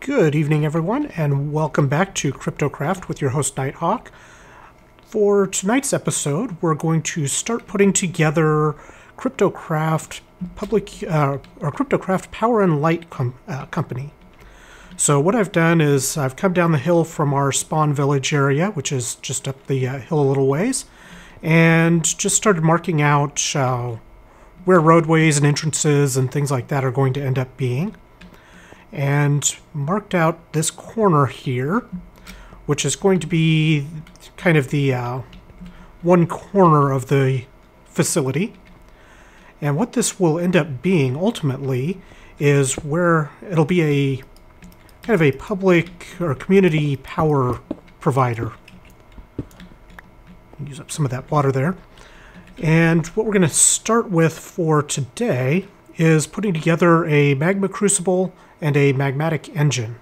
Good evening, everyone, and welcome back to Kryptocraft with your host, Nighthawk. For tonight's episode, we're going to start putting together Kryptocraft Kryptocraft Power and Light Company. So what I've done is I've come down the hill from our spawn village area, which is just up the hill a little ways, and just started marking out where roadways and entrances and things like that are going to end up being. And marked out this corner here, which is going to be kind of the one corner of the facility. And what this will end up being ultimately is where it'll be a kind of a public or community power provider. Use up some of that water there. And what we're going to start with for today is putting together a magma crucible and a magmatic engine.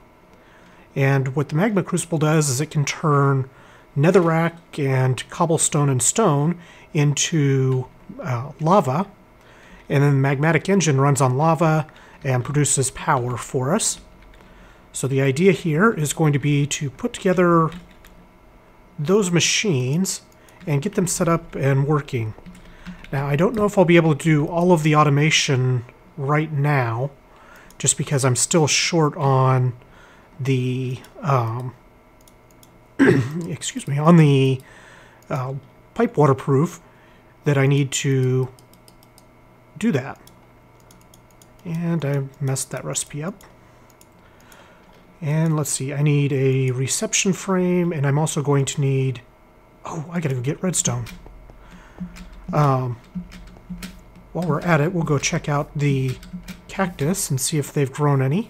And what the magma crucible does is it can turn netherrack and cobblestone and stone into lava, and then the magmatic engine runs on lava and produces power for us. So the idea here is going to be to put together those machines and get them set up and working. Now, I don't know if I'll be able to do all of the automation right now, just because I'm still short on the, excuse me, on the pipe waterproof that I need to do that. And I messed that recipe up. And let's see, I need a reception frame, and I'm also going to need, oh, I gotta go get redstone. While we're at it, we'll go check out the cactus and see if they've grown any.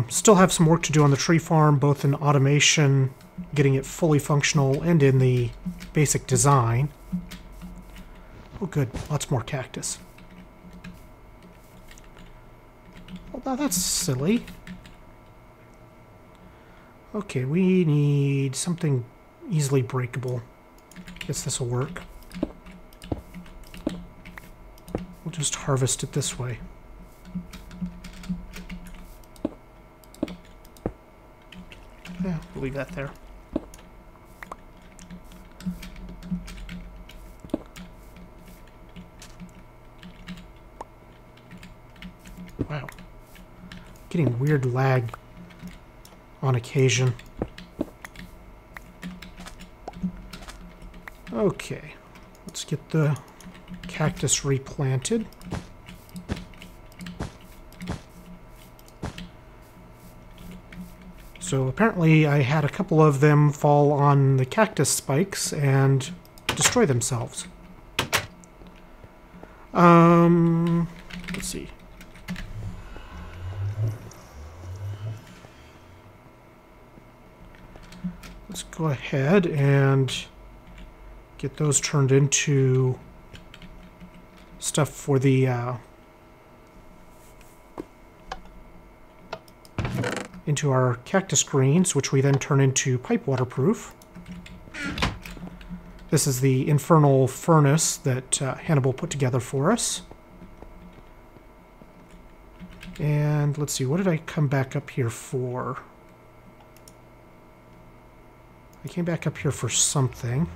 Still have some work to do on the tree farm, both in automation, getting it fully functional, and in the basic design. Oh good, lots more cactus. Well, now that's silly. Okay, we need something easily breakable. Guess this will work. We'll just harvest it this way. Yeah, we'll leave that there. Wow. Getting weird lag on occasion. Okay, let's get the cactus replanted. So apparently I had a couple of them fall on the cactus spikes and destroy themselves. Let's see. Let's go ahead and get those turned into stuff for the into our cactus greens, which we then turn into pipe waterproof. This is the infernal furnace that Hannibal put together for us. And let's see, what did I come back up here for? I came back up here for something.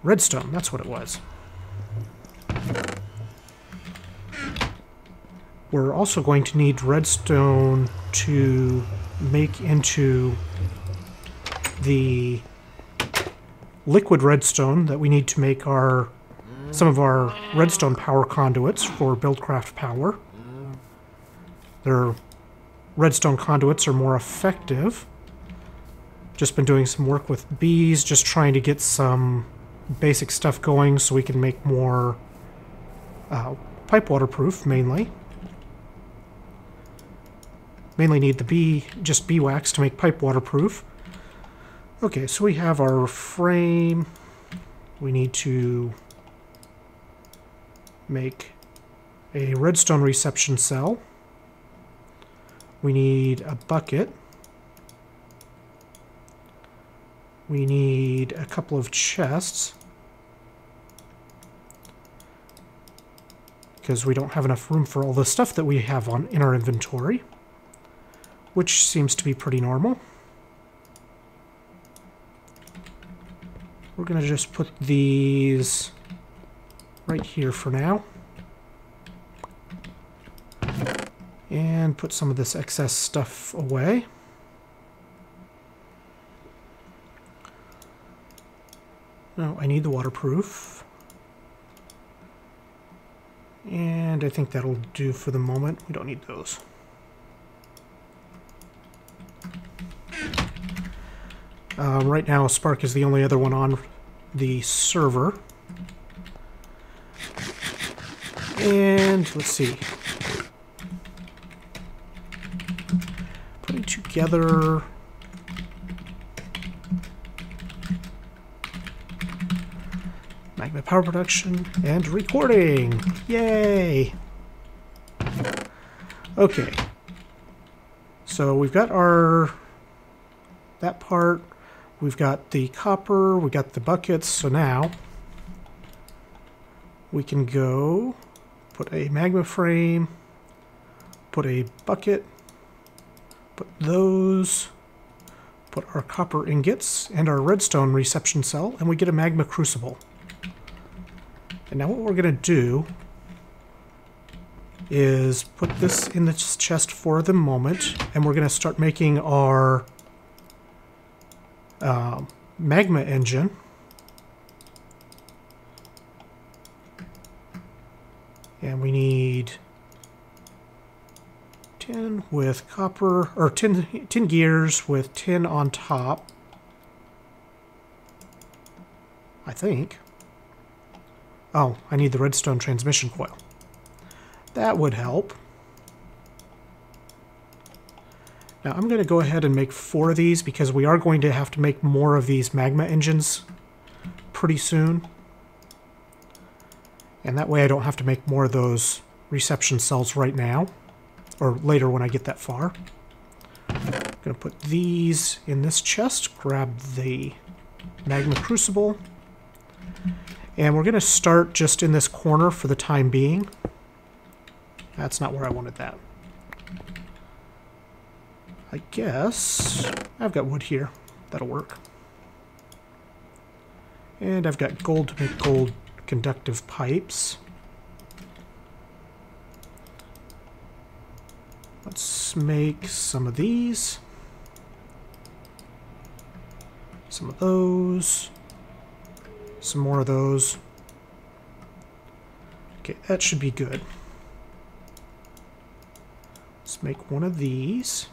Redstone, that's what it was. We're also going to need redstone to make into the liquid redstone that we need to make some of our redstone power conduits for Buildcraft Power. Their redstone conduits are more effective. Just been doing some work with bees, just trying to get some basic stuff going so we can make more pipe waterproof, mainly. Mainly need the just beeswax to make pipe waterproof. Okay, so we have our frame. We need to make a redstone reception cell. We need a bucket. We need a couple of chests. because we don't have enough room for all the stuff that we have in our inventory, which seems to be pretty normal. We're going to just put these right here for now. And put some of this excess stuff away. No, I need the waterproof. And I think that'll do for the moment. We don't need those. Right now, Spark is the only other one on the server. And let's see. Putting together magma power production and recording. Yay! Okay. So we've got that part. We've got the copper, we got the buckets, so now we can go put a magma frame, put a bucket, put those, put our copper ingots and our redstone reception cell, and we get a magma crucible. And now what we're going to do is put this in the chest for the moment, and we're going to start making our magma engine. And we need tin with copper, or tin gears with tin on top, I think. Oh, I need the redstone transmission coil. That would help. Now I'm going to go ahead and make 4 of these because we are going to have to make more of these magma engines pretty soon. And that way I don't have to make more of those reception cells right now, or later when I get that far. I'm going to put these in this chest, grab the magma crucible, and we're going to start just in this corner for the time being. That's not where I wanted that. I guess I've got wood here. That'll work. And I've got gold to make gold conductive pipes. Let's make some of these. Some of those. Some more of those. Okay, that should be good. Let's make one of these.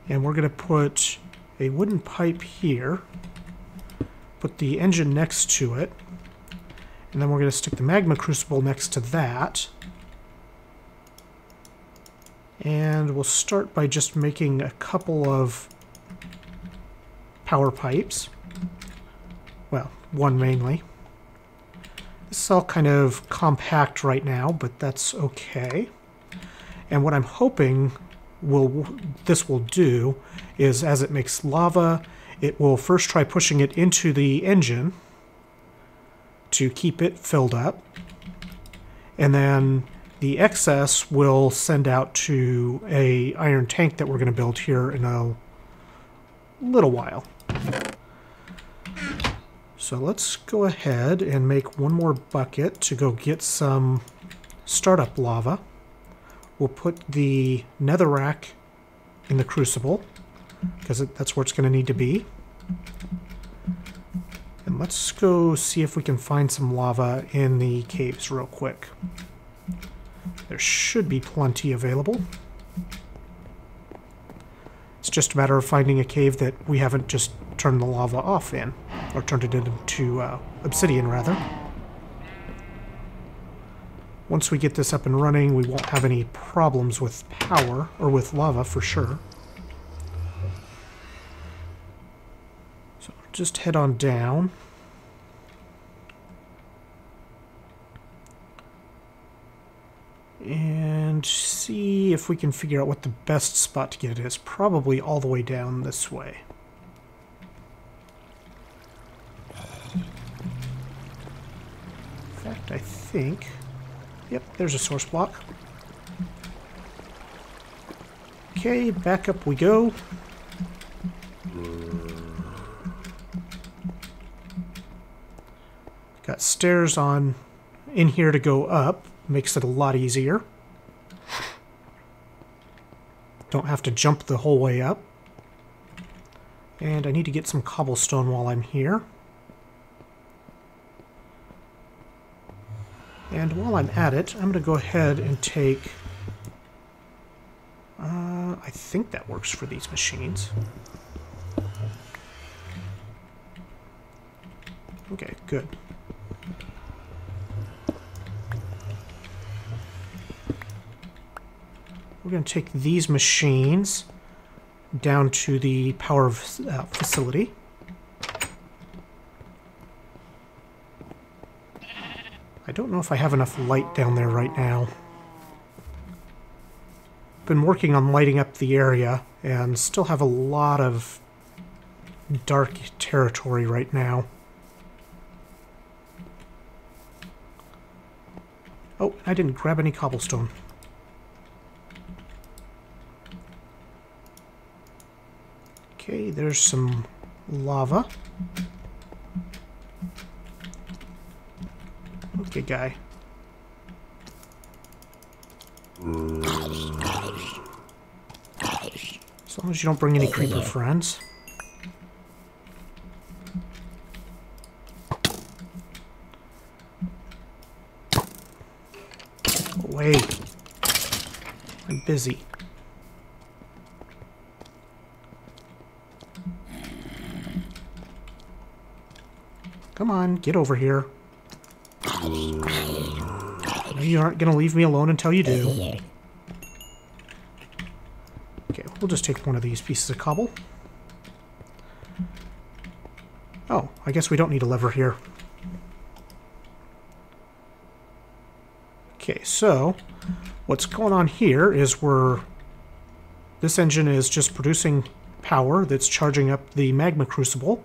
And we're going to put a wooden pipe here, put the engine next to it, and then we're going to stick the magma crucible next to that. And we'll start by just making a couple of power pipes. Well, one mainly. This is all kind of compact right now, but that's okay. And what I'm hoping this will do is, as it makes lava, it will first try pushing it into the engine to keep it filled up, and then the excess will send out to a iron tank that we're going to build here in a little while. So let's go ahead and make one more bucket to go get some startup lava. We'll put the netherrack in the crucible, because that's where it's going to need to be. And let's go see if we can find some lava in the caves real quick. There should be plenty available. It's just a matter of finding a cave that we haven't just turned the lava off in, or turned it into obsidian, rather. Once we get this up and running, we won't have any problems with power, or with lava for sure. So just head on down. And see if we can figure out what the best spot to get it is. Probably all the way down this way. I think... Yep, there's a source block. Okay, back up we go. Got stairs on in here to go up. Makes it a lot easier. Don't have to jump the whole way up. And I need to get some cobblestone while I'm here. And while I'm at it, I'm going to go ahead and take... I think that works for these machines. Okay, good. We're going to take these machines down to the power facility. I don't know if I have enough light down there right now. Been working on lighting up the area and still have a lot of dark territory right now. Oh, I didn't grab any cobblestone. Okay, there's some lava. Okay, guy. As long as you don't bring any creeper friends. Away. I'm busy. Come on, get over here. You aren't going to leave me alone until you do. Okay, we'll just take one of these pieces of cobble. Oh, I guess we don't need a lever here. Okay, so what's going on here is this engine is just producing power that's charging up the magma crucible.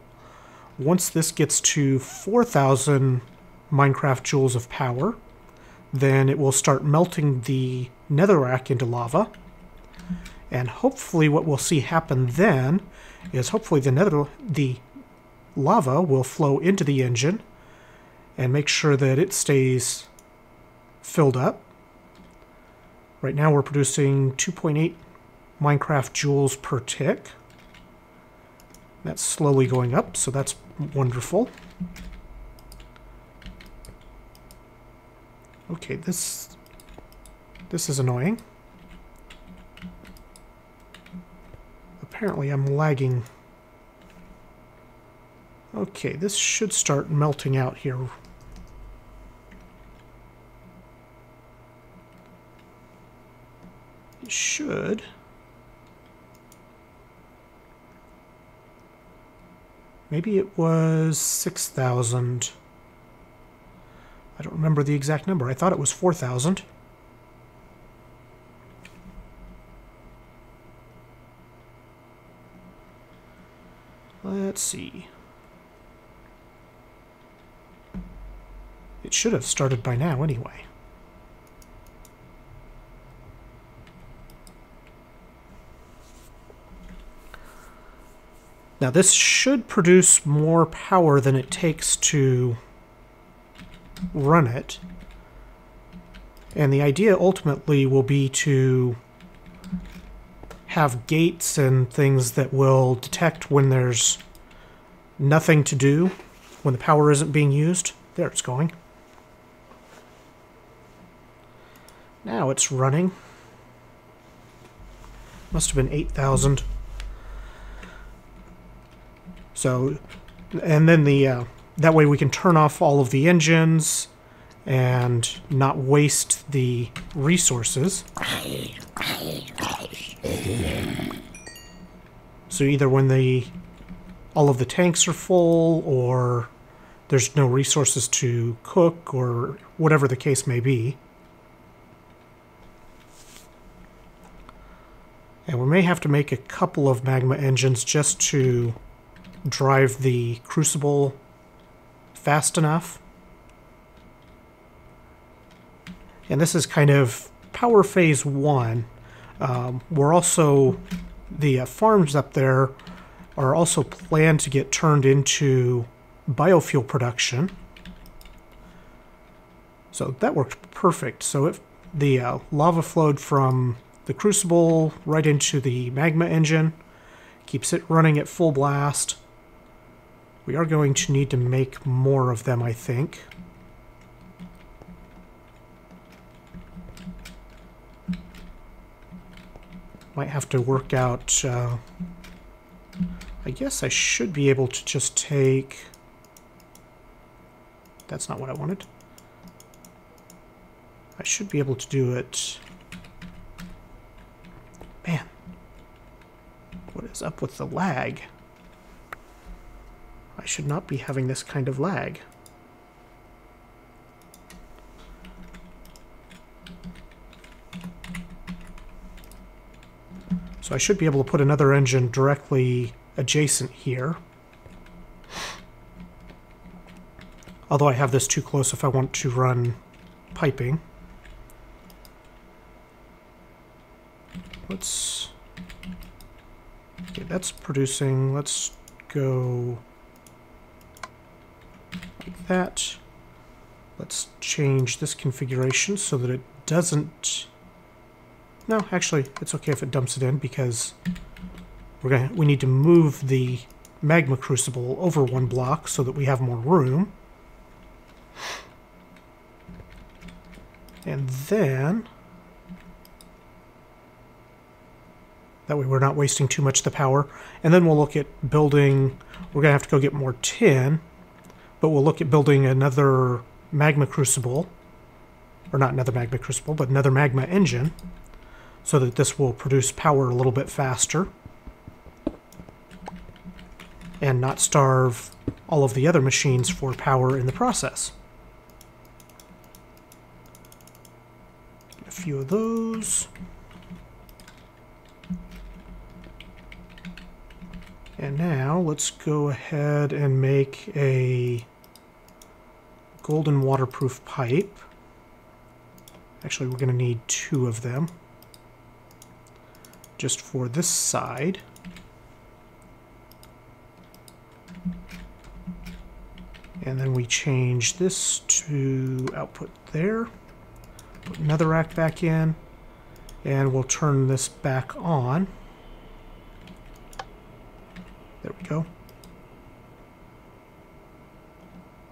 Once this gets to 4,000 Minecraft joules of power, then it will start melting the netherrack into lava. And hopefully what we'll see happen then is hopefully the lava will flow into the engine and make sure that it stays filled up. Right now we're producing 2.8 Minecraft joules per tick. That's slowly going up, so that's wonderful. Okay, this is annoying. Apparently I'm lagging. Okay, this should start melting out here. It should. Maybe it was 6,000. I don't remember the exact number. I thought it was 4,000. Let's see. It should have started by now anyway. Now this should produce more power than it takes to run it. And the idea ultimately will be to have gates and things that will detect when there's nothing to do, when the power isn't being used. There it's going. Now it's running. Must have been 8,000. So, and then that way we can turn off all of the engines and not waste the resources. So either when all of the tanks are full, or there's no resources to cook, or whatever the case may be. And we may have to make a couple of magma engines just to drive the crucible fast enough. And this is kind of power phase 1. We're also, the farms up there are also planned to get turned into biofuel production. So that worked perfect. So if the lava flowed from the crucible right into the magma engine, keeps it running at full blast. We are going to need to make more of them, I think. Might have to work out... I guess I should be able to just take... That's not what I wanted. I should be able to do it... Man. What is up with the lag? I should not be having this kind of lag. So I should be able to put another engine directly adjacent here. Although I have this too close if I want to run piping. Let's... Okay, that's producing. Let's go like that. Let's change this configuration so that it doesn't... No, actually, it's okay if it dumps it in because we need to move the magma crucible over one block so that we have more room. And then... That way we're not wasting too much of the power. And then we'll look at building... We're going to have to go get more tin, but we'll look at building another magma crucible. Or not another magma crucible, but another magma engine, so that this will produce power a little bit faster. And not starve all of the other machines for power in the process. Get a few of those. And now let's go ahead and make a golden waterproof pipe. Actually, we're going to need 2 of them. Just for this side. And then we change this to output there. Put another rack back in. And we'll turn this back on. There we go.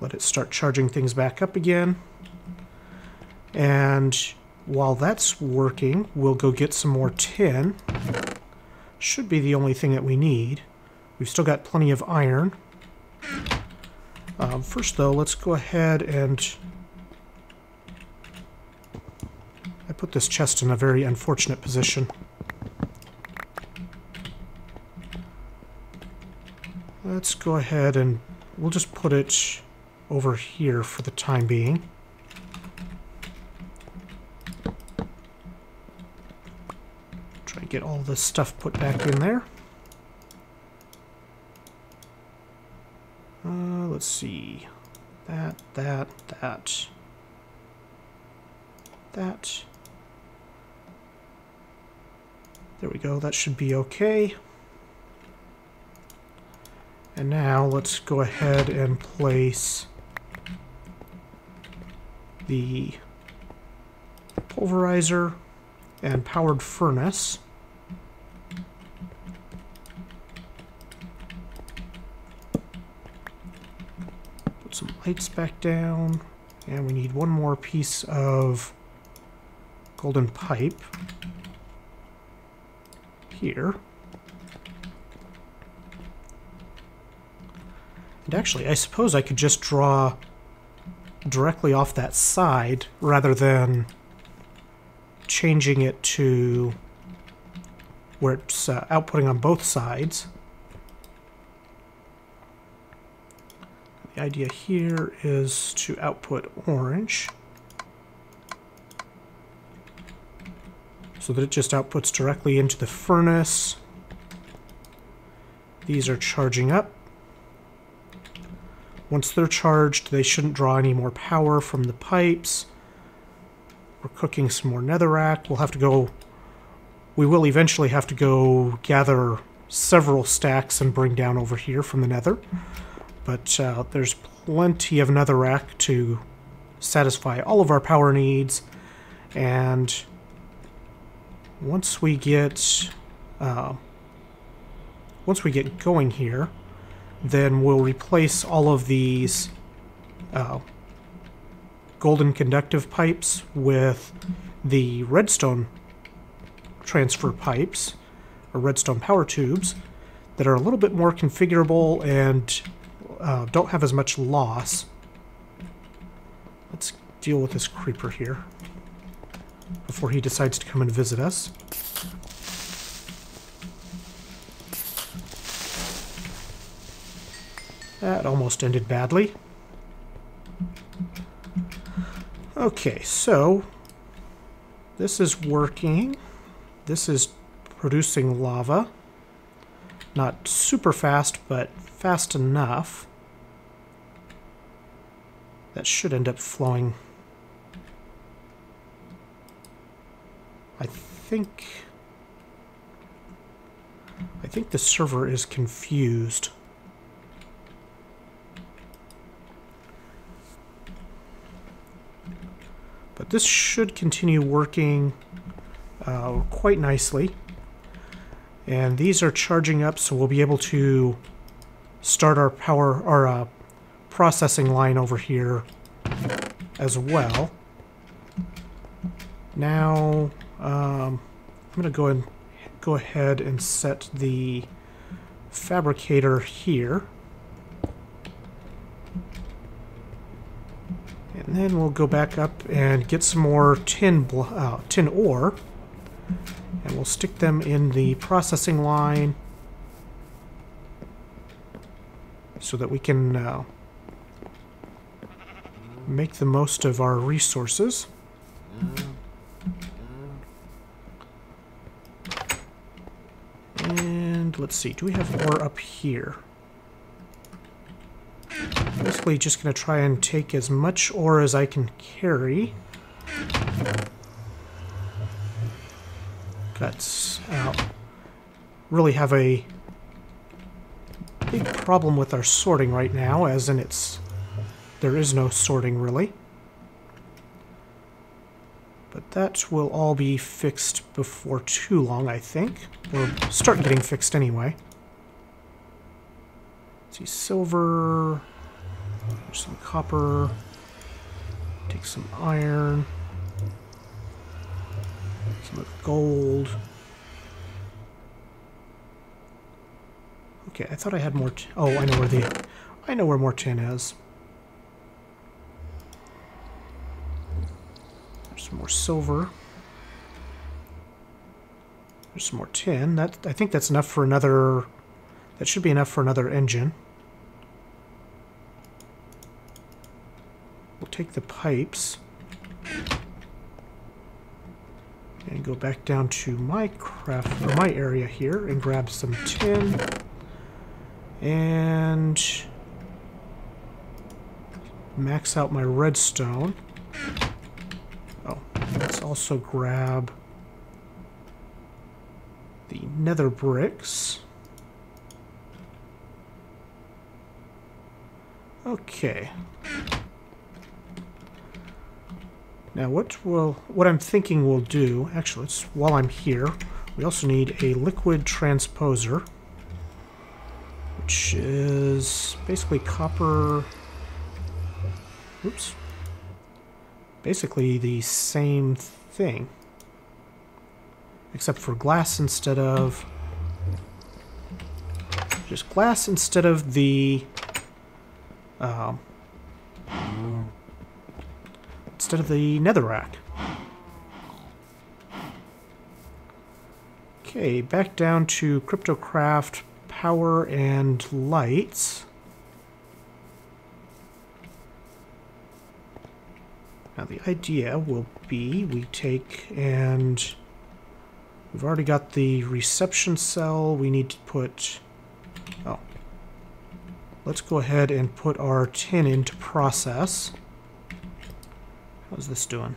Let it start charging things back up again. And while that's working, we'll go get some more tin. Should be the only thing that we need. We've still got plenty of iron. First, though, let's go ahead and... I put this chest in a very unfortunate position. Let's go ahead and we'll just put it over here for the time being. Try and get all this stuff put back in there. Let's see. That. There we go. That should be okay. And now let's go ahead and place the pulverizer and powered furnace. Put some lights back down, and we need one more piece of golden pipe here. And actually, I suppose I could just draw directly off that side rather than changing it to where it's outputting on both sides. The idea here is to output orange so that it just outputs directly into the furnace. These are charging up. Once they're charged, they shouldn't draw any more power from the pipes. we're cooking some more netherrack. We will eventually have to go gather several stacks and bring down over here from the nether. But there's plenty of netherrack to satisfy all of our power needs. And once we get going here, then we'll replace all of these golden conductive pipes with the redstone transfer pipes, or redstone power tubes, that are a little bit more configurable and don't have as much loss. Let's deal with this creeper here before he decides to come and visit us. That almost ended badly. Okay, so this is working. This is producing lava. Not super fast, but fast enough. That should end up flowing. I think the server is confused. But this should continue working quite nicely. And these are charging up, so we'll be able to start our processing line over here as well. Now, I'm going to go ahead and set the fabricator here. And then we'll go back up and get some more tin ore. And we'll stick them in the processing line so that we can make the most of our resources. And let's see, do we have ore up here? Basically just going to try and take as much ore as I can carry. Guts out. Really have a big problem with our sorting right now, as in there is no sorting really. But that will all be fixed before too long, I think. Or start getting fixed anyway. Let's see, silver. There's some copper. Take some iron. Some gold. Okay, I thought I had more. Oh, I know where more tin is. There's some more silver. There's some more tin. I think that's enough for another. That should be enough for another engine. We'll take the pipes and go back down to my area here and grab some tin and max out my redstone. Oh, let's also grab the nether bricks. Okay. Now what I'm thinking we'll do, actually, while I'm here, we also need a liquid transposer, which is basically copper, oops, basically the same thing, except for glass instead of, just glass instead of the, netherrack. Okay, back down to Kryptocraft power and lights. Now the idea will be we take and we've already got the reception cell. We need to put, oh, let's go ahead and put our tin into process. How's this doing?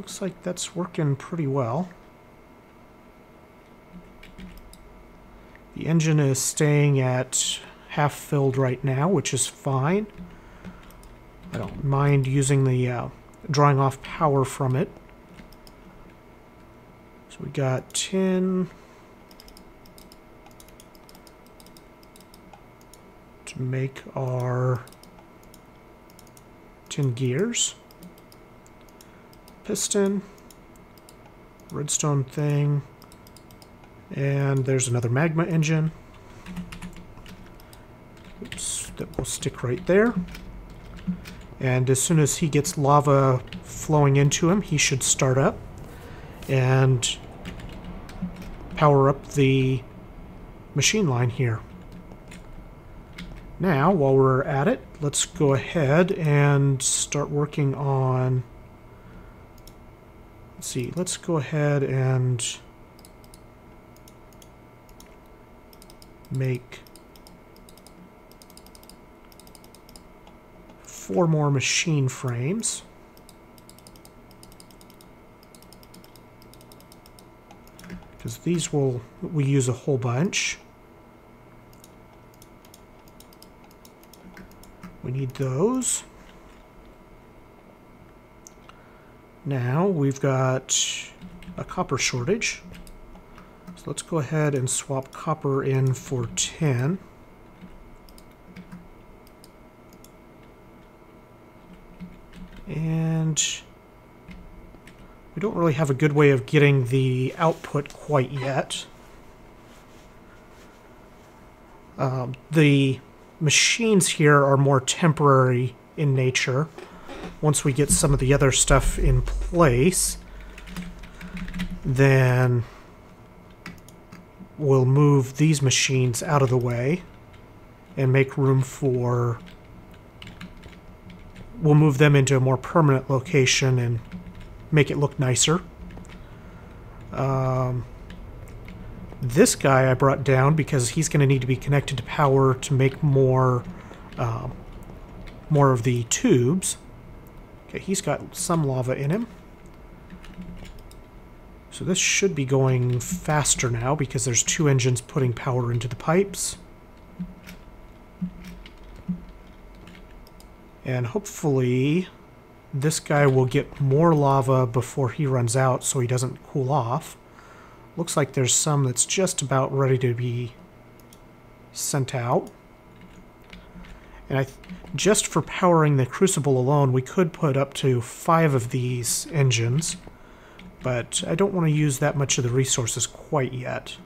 looks like that's working pretty well. The engine is staying at half filled right now, which is fine. I don't mind using the drawing off power from it. So we got 10 to make our 10 gears. Piston, redstone thing, and there's another magma engine. Oops, that will stick right there. And as soon as he gets lava flowing into him, he should start up and power up the machine line here. Now, while we're at it, let's go ahead and start working on... Let's see, let's go ahead and make 4 more machine frames. Because these we use a whole bunch. We need those. Now we've got a copper shortage. So let's go ahead and swap copper in for 10. And we don't really have a good way of getting the output quite yet. The machines here are more temporary in nature. Once we get some of the other stuff in place, then we'll move these machines out of the way and make room for... We'll move them into a more permanent location and make it look nicer. This guy I brought down because he's going to need to be connected to power to make more of the tubes. Okay, he's got some lava in him. So this should be going faster now because there's 2 engines putting power into the pipes. And hopefully this guy will get more lava before he runs out so he doesn't cool off. Looks like there's some that's just about ready to be sent out. And just for powering the crucible alone, we could put up to 5 of these engines, but I don't want to use that much of the resources quite yet.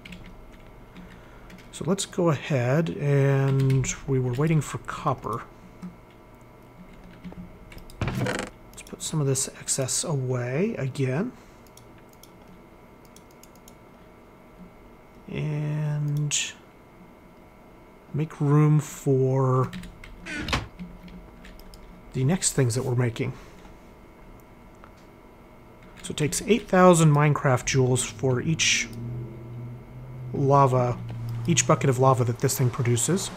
So let's go ahead, and we were waiting for copper. Let's put some of this excess away again. And make room for the next things that we're making. So it takes 8,000 Minecraft joules for each bucket of lava that this thing produces.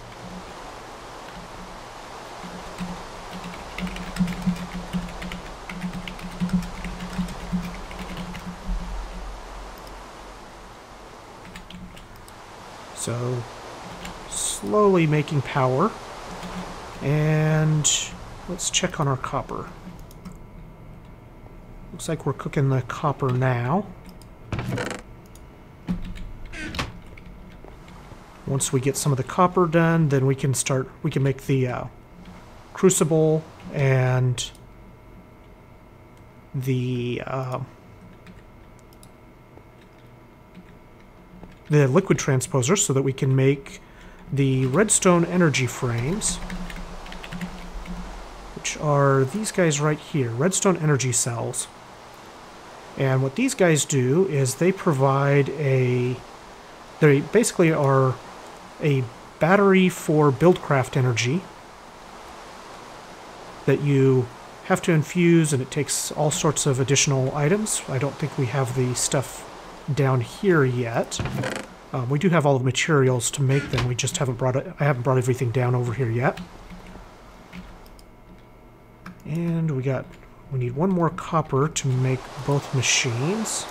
So, slowly making power. And let's check on our copper. Looks like we're cooking the copper now. Once we get some of the copper done, then we can make the crucible and the liquid transposer so that we can make the redstone energy frames, which are these guys right here, redstone energy cells. And what these guys do is they provide they basically are a battery for Buildcraft energy that you have to infuse, and it takes all sorts of additional items. I don't think we have the stuff down here yet. We do have all the materials to make them. We just haven't I haven't brought everything down over here yet. And we got We need one more copper to make both machines.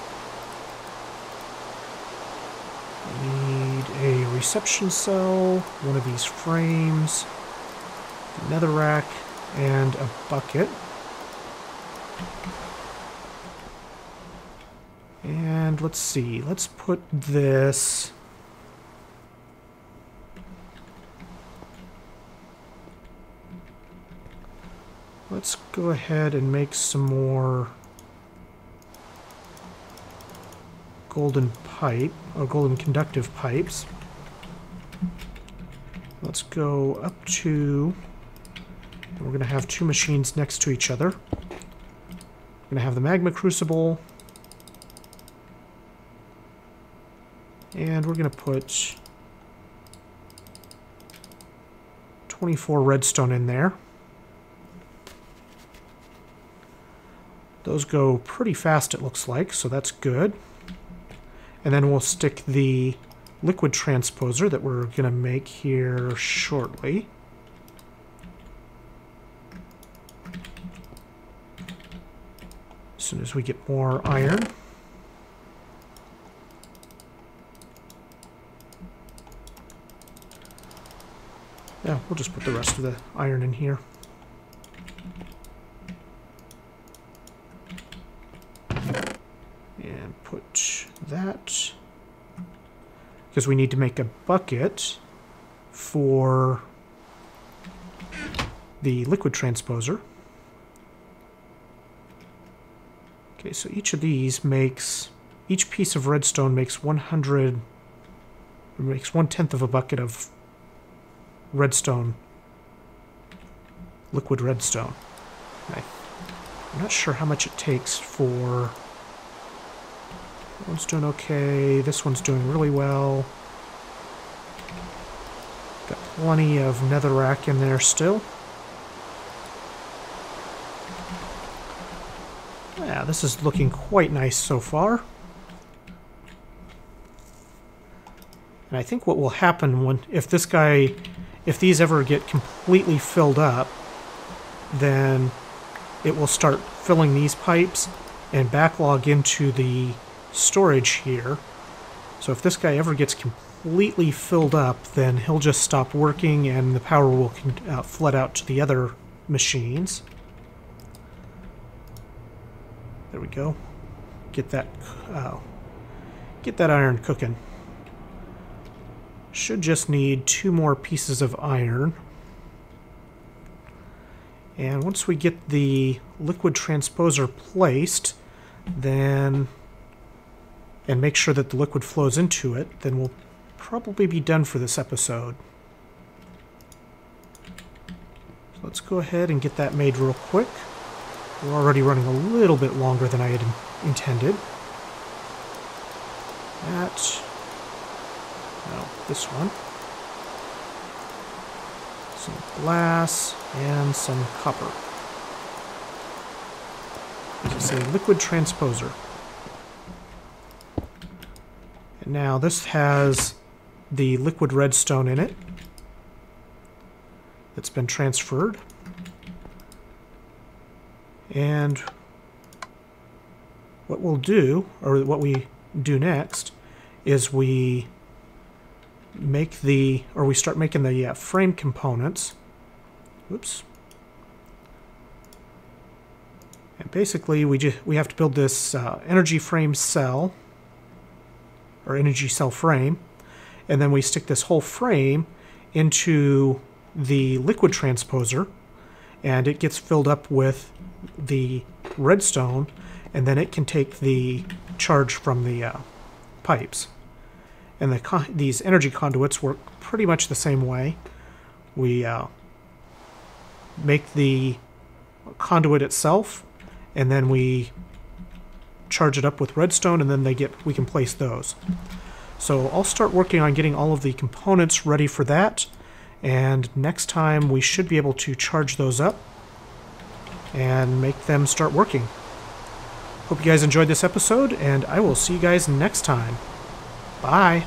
We need a reception cell, one of these frames, another rack, and a bucket. And let's see, let's put this... Let's go ahead and make some more golden pipe, or golden conductive pipes. Let's go up to... We're going to have two machines next to each other. We're going to have the magma crucible. And we're going to put 24 redstone in there. Those go pretty fast, it looks like, so that's good. And then we'll stick the liquid transposer that we're going to make here shortly. As soon as we get more iron. Yeah, we'll just put the rest of the iron in here. And put that, because we need to make a bucket for the liquid transposer. Okay, so each of these makes, each piece of redstone makes 100, makes 1/10 of a bucket of redstone, liquid redstone. I'm not sure how much it takes for... That one's doing okay, this one's doing really well. Got plenty of netherrack in there still. Yeah, this is looking quite nice so far. And I think what will happen when, if these ever get completely filled up, then it will start filling these pipes and backlog into the storage here. So if this guy ever gets completely filled up, then he'll just stop working and the power will flood out to the other machines. There we go. Get that iron cooking. Should just need 2 more pieces of iron. And once we get the liquid transposer placed, then, and make sure that the liquid flows into it, then we'll probably be done for this episode. So let's go ahead and get that made real quick. We're already running a little bit longer than I had intended. That... No, this one. Some glass and some copper. This is a liquid transposer. And now this has the liquid redstone in it that's been transferred. And what we'll do, or what we do next, is we make the, or we start making the frame components. Whoops. And basically we have to build this energy frame cell, or energy cell frame, and then we stick this whole frame into the liquid transposer, and it gets filled up with the redstone, and then it can take the charge from the pipes. And these energy conduits work pretty much the same way. We make the conduit itself, and then we charge it up with redstone, and then we can place those. So I'll start working on getting all of the components ready for that, and next time we should be able to charge those up and make them start working. Hope you guys enjoyed this episode, and I will see you guys next time. Bye!